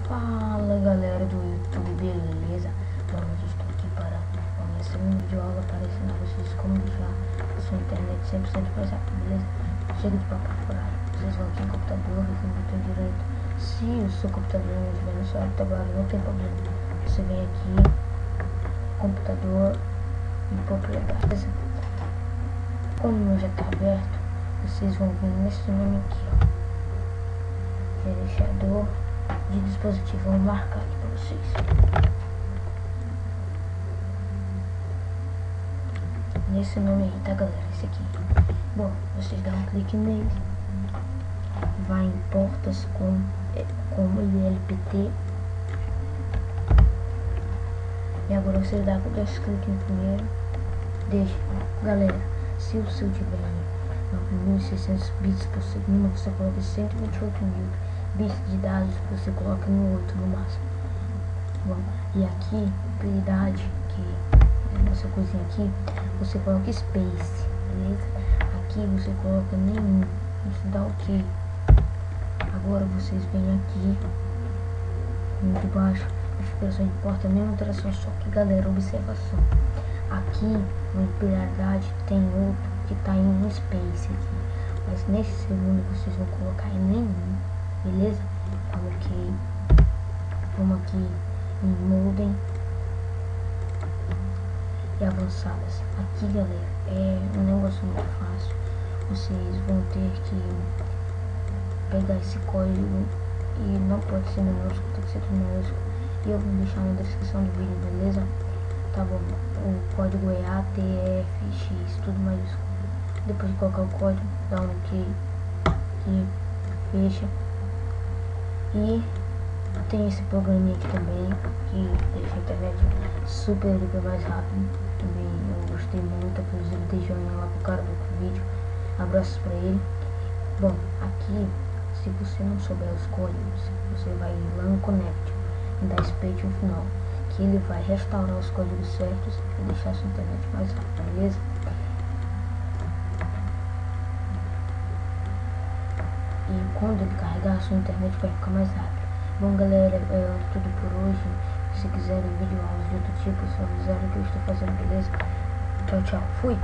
Fala galera do YouTube, beleza? Bom, eu estou aqui para começar um vídeo aula para ensinar vocês como deixar a sua internet 100% mais rápido, beleza? Chega de papo furado, vocês vão aqui em computador, aqui no botão direito. Se o seu computador não estiver no seu agora, não tem problema. Você vem aqui, computador e propriedades. Como o meu já está aberto, vocês vão vir nesse nome aqui, ó, gerenciador de dispositivo. Vou marcar aqui para vocês. Nesse nome aí, tá galera? Esse aqui. Bom, vocês dão um clique nele. Vai em portas com ILPT. E agora você dá dois cliques no primeiro. Deixa. Galera, se o seu tiver 9.600 bits por segundo, você coloca 128.000 bits de dados, você coloca no 8 no máximo. Bom, e aqui, prioridade, que nessa coisinha aqui, você coloca space, beleza? Aqui você coloca nenhum, você dá OK. Agora vocês vêm aqui, muito baixo, configuração de porta, mesma alteração, só que galera, observação. Aqui, na prioridade, tem outro que tá em space aqui, mas nesse segundo vocês vão colocar em nenhum. Beleza? Tá OK. Vamos aqui em modem e avançadas. Aqui galera, é um negócio muito fácil. Vocês vão ter que pegar esse código e não pode ser minúsculo, tem que ser minúsculo. E eu vou deixar na descrição do vídeo, beleza? Tá bom, o código é ATFX, tudo maiúsculo. Depois de colocar o código, dá um OK e fecha. E tem esse programinha aqui também, que deixa a internet super mais rápido. Também eu gostei muito, inclusive dei joinha lá pro cara do vídeo. Abraços pra ele. Bom, aqui, se você não souber os códigos, você vai lá no Connect e dá Space no final, que ele vai restaurar os códigos certos e deixar a sua internet mais rápida, beleza? E quando ele carregar, a sua internet vai ficar mais rápido. Bom galera, é tudo por hoje. Se quiserem vídeo aulas de outro tipo, só avisar o que eu estou fazendo, beleza? Tchau, tchau, fui!